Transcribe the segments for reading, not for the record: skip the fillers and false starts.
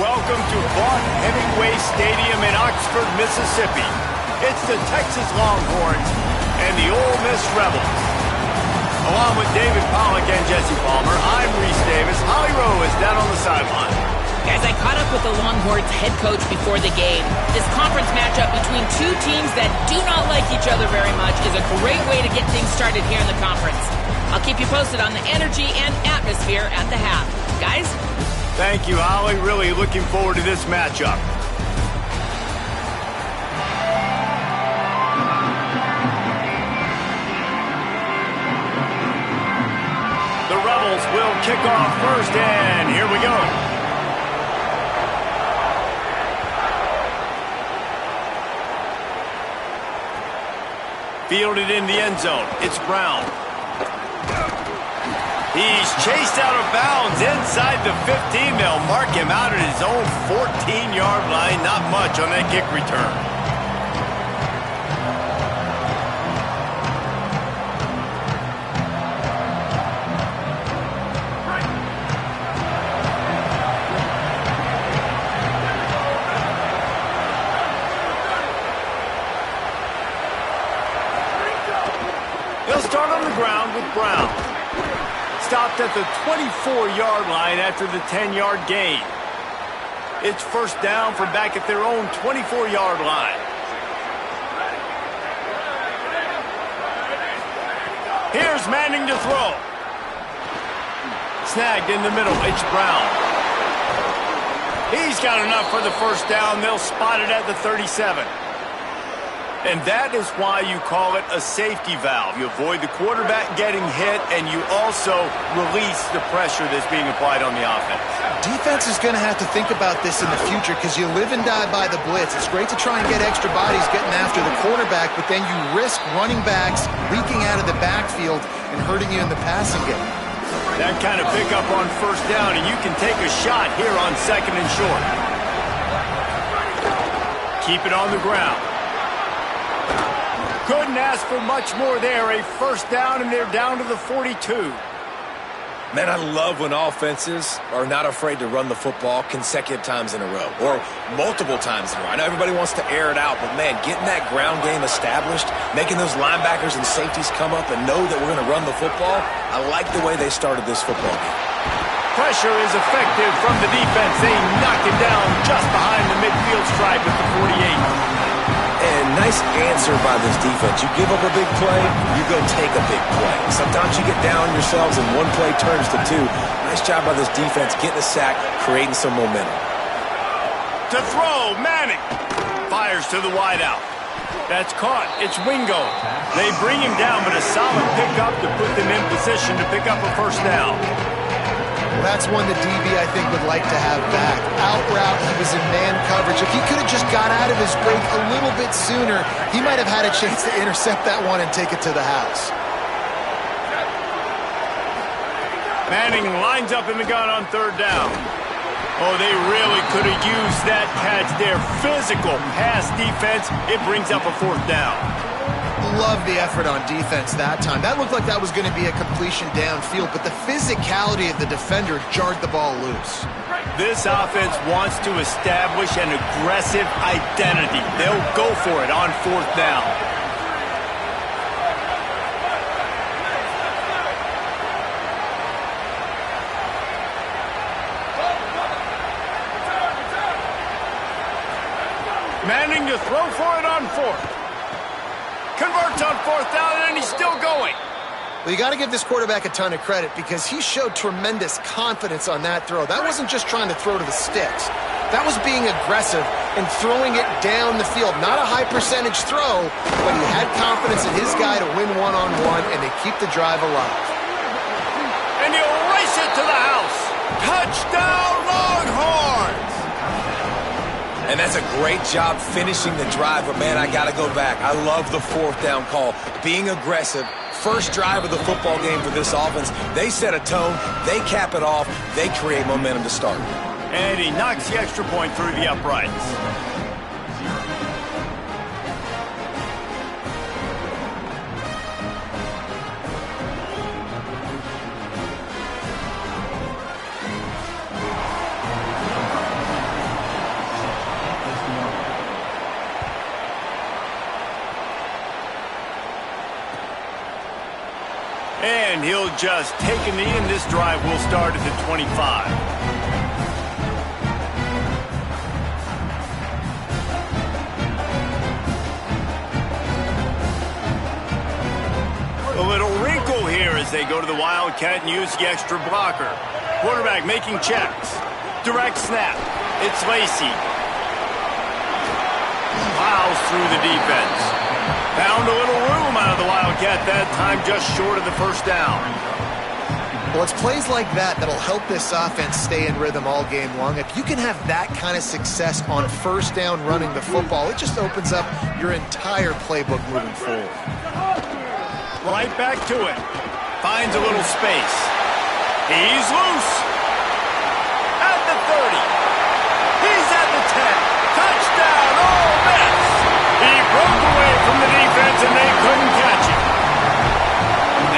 Welcome to Vaught Hemingway Stadium in Oxford, Mississippi. It's the Texas Longhorns and the Ole Miss Rebels. Along with David Pollack and Jesse Palmer, I'm Reese Davis. Holly Rowe is down on the sideline. Guys, I caught up with the Longhorns head coach before the game. This conference matchup between two teams that do not like each other very much is a great way to get things started here in the conference. I'll keep you posted on the energy and atmosphere at the half. Guys? Thank you, Holly. Really looking forward to this matchup. The Rebels will kick off first, and here we go. Fielded in the end zone. It's Brown. He's chased out of bounds inside the 15. They'll mark him out at his own 14-yard line. Not much on that kick return. He'll start on the ground with Brown. Stopped at the 24-yard line after the 10-yard gain. It's first down from back at their own 24-yard line. Here's Manning to throw. Snagged in the middle. It's Brown. He's got enough for the first down. They'll spot it at the 37. And that is why you call it a safety valve. You avoid the quarterback getting hit, and you also release the pressure that's being applied on the offense. Defense is going to have to think about this in the future because you live and die by the blitz. It's great to try and get extra bodies getting after the quarterback, but then you risk running backs leaking out of the backfield and hurting you in the passing game. That kind of pickup on first down, and you can take a shot here on second and short. Keep it on the ground. Couldn't ask for much more there. A first down, and they're down to the 42. Man, I love when offenses are not afraid to run the football consecutive times in a row or multiple times in a row. I know everybody wants to air it out, but, man, getting that ground game established, making those linebackers and safeties come up and know that we're going to run the football, I like the way they started this football game. Pressure is effective from the defense. They knock it down just behind the midfield stripe at the 48. And nice answer by this defense. You give up a big play, you go take a big play. Sometimes you get down yourselves and one play turns to two. Nice job by this defense getting a sack, creating some momentum. To throw, Manning. Fires to the wideout. That's caught. It's Wingo. They bring him down, but a solid pickup to put them in position to pick up a first down. Well, that's one the DB, I think, would like to have back. Out route, he was in man coverage. If he could have just got out of his break a little bit sooner, he might have had a chance to intercept that one and take it to the house. Manning lines up in the gun on third down. Oh, they really could have used that catch there. Physical pass defense. It brings up a fourth down. Love the effort on defense that time. That looked like that was going to be a completion downfield, but the physicality of the defender jarred the ball loose. This offense wants to establish an aggressive identity. They'll go for it on fourth down. Manning to throw for it on fourth. Converts on fourth down, and he's still going. Well, you got to give this quarterback a ton of credit because he showed tremendous confidence on that throw. That wasn't just trying to throw to the sticks. That was being aggressive and throwing it down the field. Not a high percentage throw, but he had confidence in his guy to win one-on-one, and they keep the drive alive. And he'll race it to the house. Touchdown, Longhorns! And that's a great job finishing the drive, but, man, I got to go back. I love the fourth down call. Being aggressive, first drive of the football game for this offense. They set a tone, they cap it off, they create momentum to start. And he knocks the extra point through the uprights. And he'll just take a knee, and this drive will start at the 25. A little wrinkle here as they go to the Wildcat and use the extra blocker. Quarterback making checks. Direct snap. It's Lacey. Plows through the defense. Found a little room out of the Wildcat that time, just short of the first down. Well, it's plays like that that'll help this offense stay in rhythm all game long. If you can have that kind of success on first down running the football, it just opens up your entire playbook moving forward. Right back to it. Finds a little space. He's loose. At the 30. He's at the 10. Touchdown, Ole Miss. He broke away from the defense and they couldn't catch him.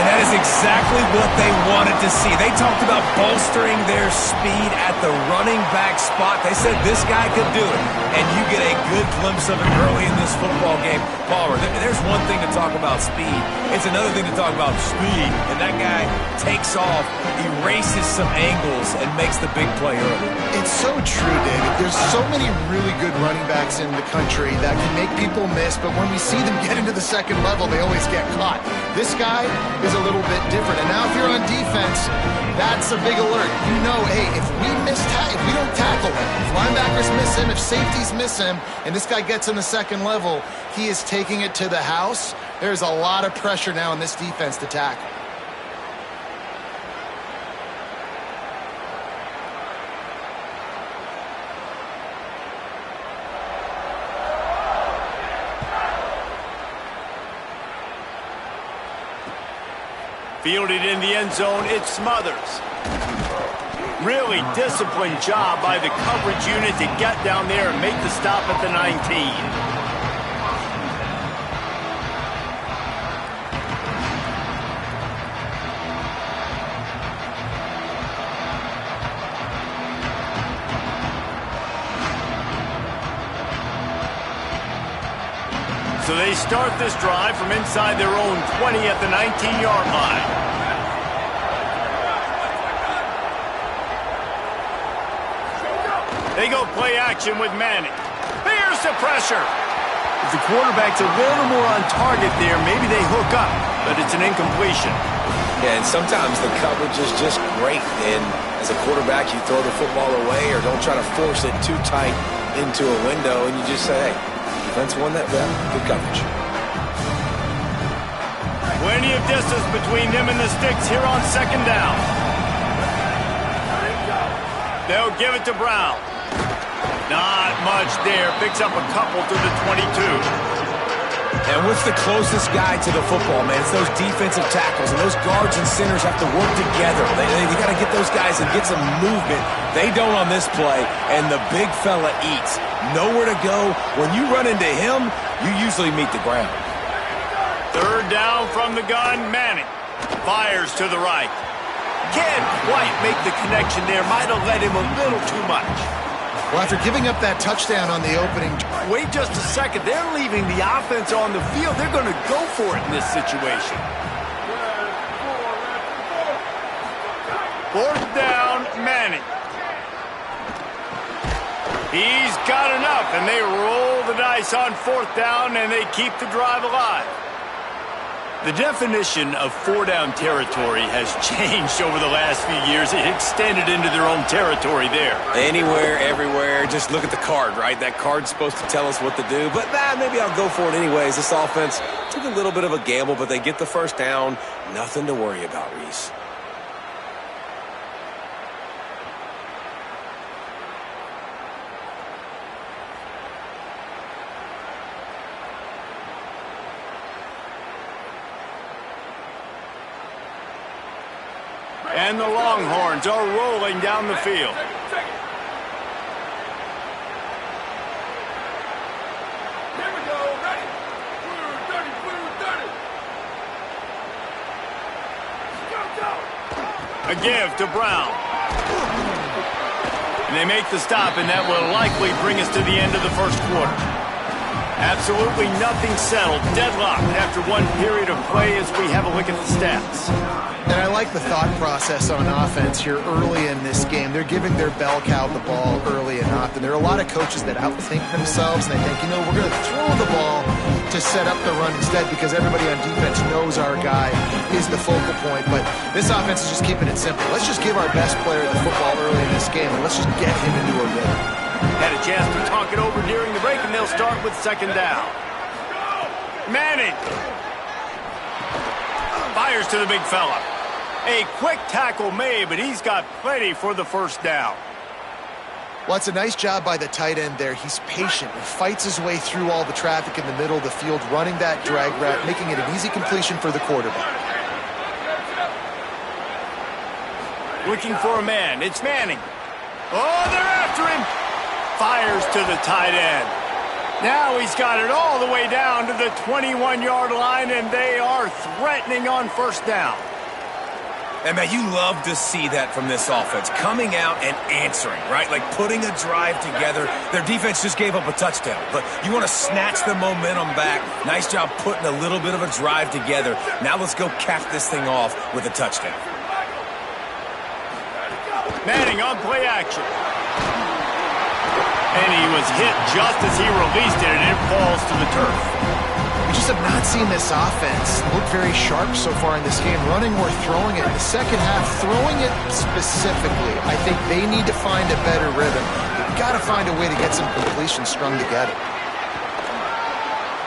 And that is exactly what they wanted to see. They talked about bolstering their speed at the running back spot. They said this guy could do it. And you get a good glimpse of it early in this football game. Palmer, there's one thing to talk about speed. It's another thing to talk about speed. And that guy takes off, erases some angles, and makes the big play early. It's so true, David. There's so many really good running backs in the country that can make people miss, but when we see them get into the second level, they always get caught. This guy is a little bit different. And now if you're on defense, that's a big alert. You know, hey, if we don't tackle him, if linebackers miss him, if safeties miss him, and this guy gets in the second level, he is taking it to the house. There's a lot of pressure now in this defense to tackle. Fielded in the end zone, it's Smothers. Really disciplined job by the coverage unit to get down there and make the stop at the 19. So they start this drive from inside their own 20 at the 19-yard line. They go play action with Manning. Here's the pressure. If the quarterback's a little more on target there, maybe they hook up, but it's an incompletion. Yeah, and sometimes the coverage is just great. And as a quarterback, you throw the football away or don't try to force it too tight into a window, and you just say, hey, defense won that battle. Good coverage. Plenty of distance between them and the sticks here on second down. They'll give it to Brown. Not much there. Picks up a couple to the 22. And what's the closest guy to the football, man? It's those defensive tackles, and those guards and centers have to work together. They got to get those guys and get some movement. They don't on this play, and the big fella eats. Nowhere to go. When you run into him, you usually meet the ground. Third down from the gun, Manning. Fires to the right. Can't quite make the connection there. Might have let him a little too much. Well, after giving up that touchdown on the opening... Wait just a second. They're leaving the offense on the field. They're going to go for it in this situation. Fourth down, Manning. He's got enough, and they roll the dice on fourth down, and they keep the drive alive. The definition of four-down territory has changed over the last few years. It extended into their own territory there. Anywhere, everywhere. Just look at the card, right? That card's supposed to tell us what to do. But maybe I'll go for it anyways. This offense took a little bit of a gamble, but they get the first down. Nothing to worry about, Reese. And the Longhorns are rolling down the field. Here we go, ready? Blue 30, blue 30. Go. A give to Brown. And they make the stop, and that will likely bring us to the end of the first quarter. Absolutely nothing settled. Deadlocked after one period of play as we have a look at the stats. And I like the thought process on offense here early in this game. They're giving their bell cow the ball early and often. There are a lot of coaches that outthink themselves, and they think, you know, we're going to throw the ball to set up the run instead because everybody on defense knows our guy is the focal point. But this offense is just keeping it simple. Let's just give our best player the football early in this game, and let's just get him into a rhythm. Had a chance to talk it over during the break, and they'll start with second down. Manning fires to the big fella. A quick tackle made, but he's got plenty for the first down. Well, it's a nice job by the tight end there. He's patient. He fights his way through all the traffic in the middle of the field, running that drag route, making it an easy completion for the quarterback. Looking for a man. It's Manning. Oh, they're after him. Fires to the tight end. Now he's got it all the way down to the 21-yard line, and they are threatening on first down. And, man, you love to see that from this offense, coming out and answering, right? Like putting a drive together. Their defense just gave up a touchdown, but you want to snatch the momentum back. Nice job putting a little bit of a drive together. Now let's go cap this thing off with a touchdown. Manning on play action. And he was hit just as he released it, and it falls to the turf. We just have not seen this offense look very sharp so far in this game, running or throwing it. In the second half, throwing it specifically, I think they need to find a better rhythm. They've got to find a way to get some completions strung together.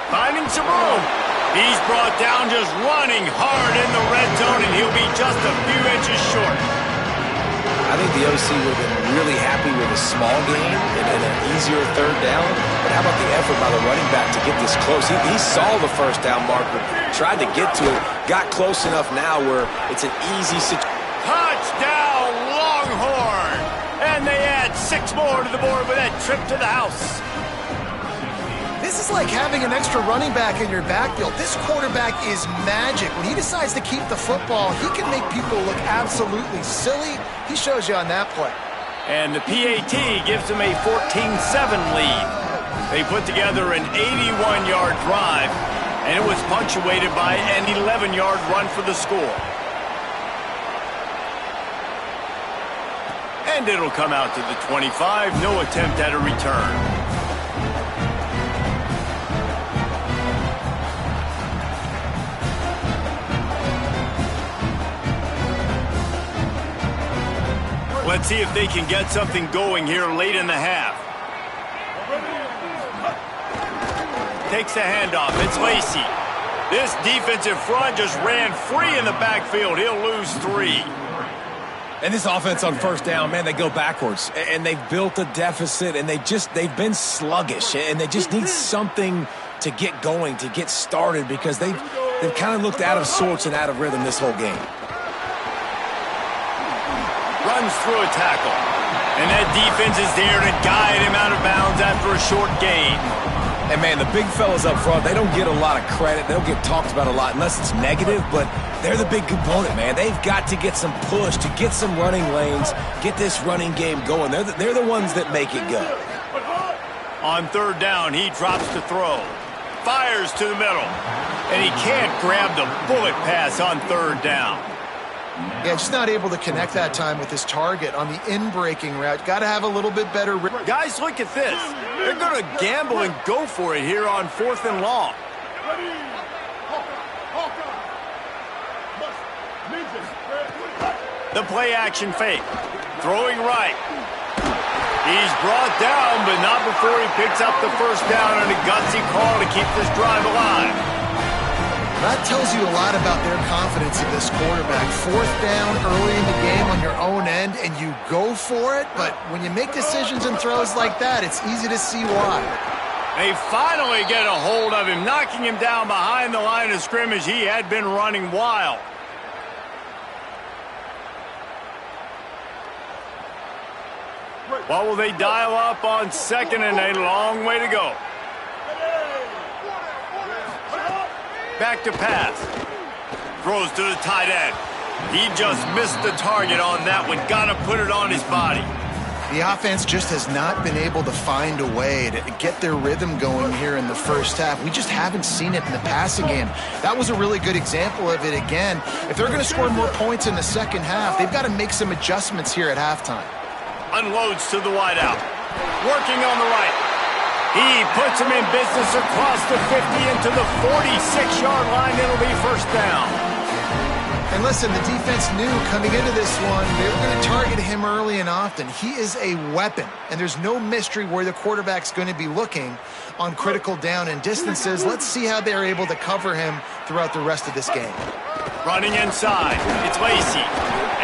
Finding some room. He's brought down just running hard in the red zone, and he'll be just a few inches short. I think the OC would have been really happy with a small gain and an easier third down. But how about the effort by the running back to get this close? He saw the first down marker, tried to get to it, got close enough now where it's an easy situation. Touchdown, Longhorn! And they add 6 more to the board with that trip to the house. This is like having an extra running back in your backfield. This quarterback is magic. When he decides to keep the football, he can make people look absolutely silly. He shows you on that play. And the PAT gives them a 14-7 lead. They put together an 81-yard drive, and it was punctuated by an 11-yard run for the score. And it'll come out to the 25. No attempt at a return. Let's see if they can get something going here late in the half. Takes the handoff. It's Lacey. This defensive front just ran free in the backfield. He'll lose 3. And this offense on first down, man, they go backwards. And they've built a deficit, and they've been sluggish. And they just need something to get going, to get started, because they've kind of looked out of sorts and out of rhythm this whole game. Runs through a tackle. And that defense is there to guide him out of bounds after a short gain. And, man, the big fellas up front, they don't get a lot of credit. They don't get talked about a lot unless it's negative, but they're the big component, man. They've got to get some push, to get some running lanes, get this running game going. They're the ones that make it go. On third down, he drops to throw. Fires to the middle. And he can't grab the bullet pass on third down. Yeah, just not able to connect that time with his target on the in-breaking route. Got to have a little bit better. Guys, look at this. They're going to gamble and go for it here on 4th and long. The play action fake. Throwing right. He's brought down, but not before he picks up the first down on a gutsy call to keep this drive alive. That tells you a lot about their confidence in this quarterback. 4th down early in the game on your own end, and you go for it. But when you make decisions and throws like that, it's easy to see why. They finally get a hold of him, knocking him down behind the line of scrimmage. He had been running wild. What will they dial up on second and a long way to go? Back to pass. Throws to the tight end. He just missed the target on that one. Got to put it on his body. The offense just has not been able to find a way to get their rhythm going here in the first half. We just haven't seen it in the passing game. That was a really good example of it again. If they're going to score more points in the second half, they've got to make some adjustments here at halftime. Unloads to the wideout. Working on the right. He puts him in business across the 50 into the 46-yard line. It'll be first down. And listen, the defense knew coming into this one, they were going to target him early and often. He is a weapon, and there's no mystery where the quarterback's going to be looking on critical down and distances. Let's see how they're able to cover him throughout the rest of this game. Running inside, it's Lacey.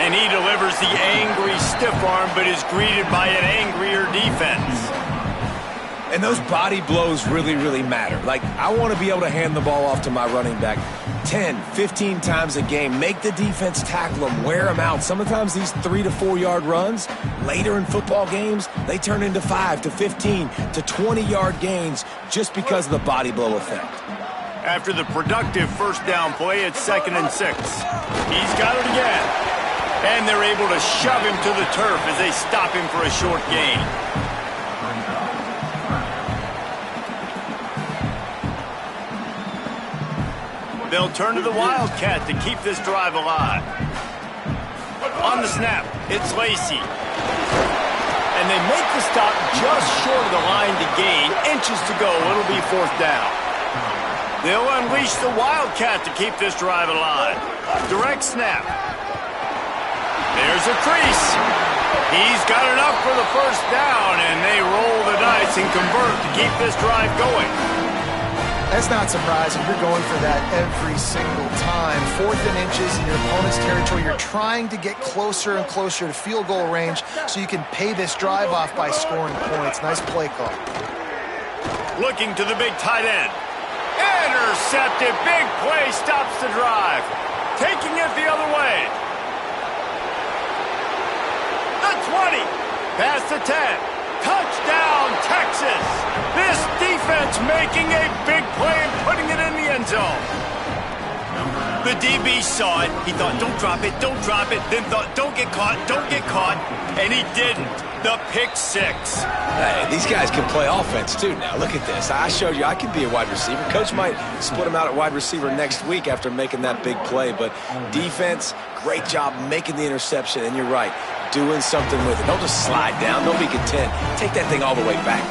And he delivers the angry stiff arm, but is greeted by an angrier defense. And those body blows really, really matter. Like, I want to be able to hand the ball off to my running back 10, 15 times a game. Make the defense tackle them, wear them out. Sometimes these 3 to 4 yard runs, later in football games, they turn into 5 to 15 to 20 yard gains just because of the body blow effect. After the productive first down play, it's 2nd and 6. He's got it again. And they're able to shove him to the turf as they stop him for a short gain. They'll turn to the Wildcat to keep this drive alive. On the snap, it's Lacey. And they make the stop just short of the line to gain. Inches to go. It'll be 4th down. They'll unleash the Wildcat to keep this drive alive. Direct snap. There's a crease. He's got enough for the first down, and they roll the dice and convert to keep this drive going. That's not surprising. You're going for that every single time. 4th and inches in your opponent's territory. You're trying to get closer and closer to field goal range so you can pay this drive off by scoring points. Nice play call. Looking to the big tight end. Intercepted. Big play stops the drive. Taking it the other way. The 20. Past the 10. Touchdown, Texas! This defense making a big play and putting it in the end zone. The DB saw it. He thought, don't drop it, don't drop it. Then thought, don't get caught, don't get caught. And he didn't. The pick 6. Hey, these guys can play offense, too, now. Look at this. I showed you I could be a wide receiver. Coach might split him out at wide receiver next week after making that big play. But defense, great job making the interception. And you're right, doing something with it. Don't just slide down. Don't be content. Take that thing all the way back.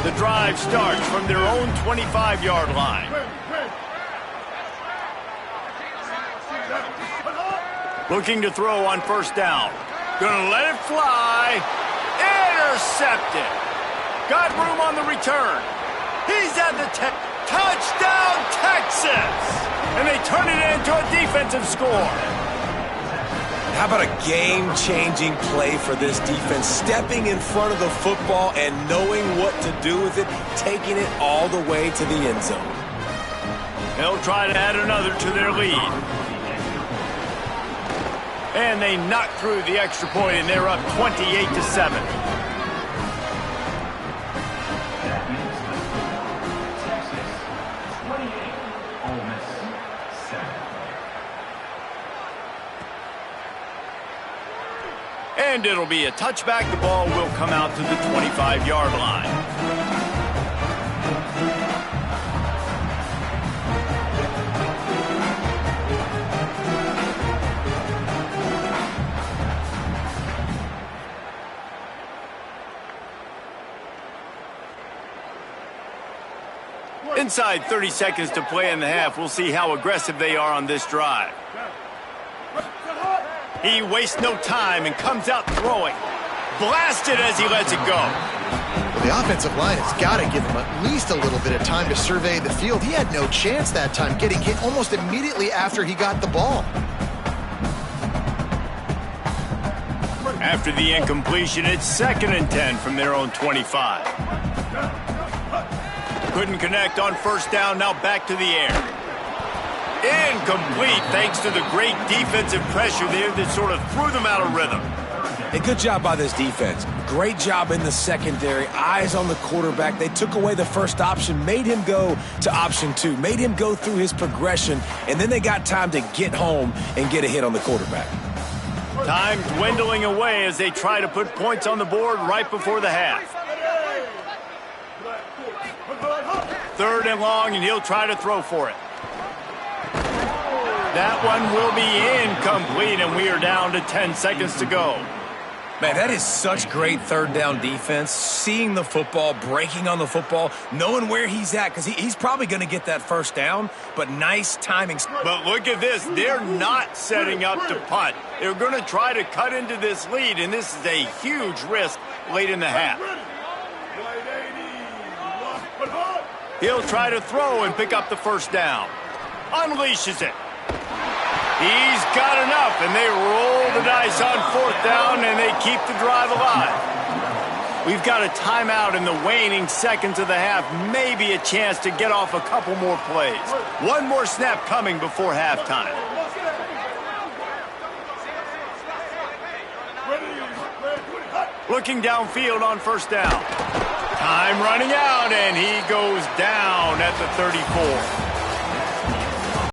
The drive starts from their own 25-yard line. Looking to throw on first down. Gonna let it fly. Intercepted. Got room on the return. He's at the 10. Touchdown, Texas! And they turn it into a defensive score. How about a game-changing play for this defense? Stepping in front of the football and knowing what to do with it, taking it all the way to the end zone. They'll try to add another to their lead. And they knock through the extra point, and they're up 28-7. And it'll be a touchback. The ball will come out to the 25-yard line. Inside 30 seconds to play in the half. We'll see how aggressive they are on this drive. He wastes no time and comes out throwing. Blasted as he lets it go. Well, the offensive line has got to give him at least a little bit of time to survey the field. He had no chance that time, getting hit almost immediately after he got the ball. After the incompletion, it's 2nd and 10 from their own 25. Couldn't connect on first down, now back to the air. Incomplete thanks to the great defensive pressure there that sort of threw them out of rhythm. Hey, good job by this defense. Great job in the secondary. Eyes on the quarterback. They took away the first option, made him go to option 2, made him go through his progression, and then they got time to get home and get a hit on the quarterback. Time dwindling away as they try to put points on the board right before the half. 3rd and long, and he'll try to throw for it. That one will be incomplete, and we are down to 10 seconds to go. Man, that is such great 3rd down defense. Seeing the football, breaking on the football, knowing where he's at, because he's probably going to get that 1st down, but nice timing. But look at this. They're not setting up to punt. They're going to try to cut into this lead, and this is a huge risk late in the half. He'll try to throw and pick up the 1st down. Unleashes it. He's got enough, and they roll the dice on 4th down, and they keep the drive alive. We've got a timeout in the waning seconds of the half, maybe a chance to get off a couple more plays. One more snap coming before halftime. Looking downfield on 1st down. Time running out, and he goes down at the 34.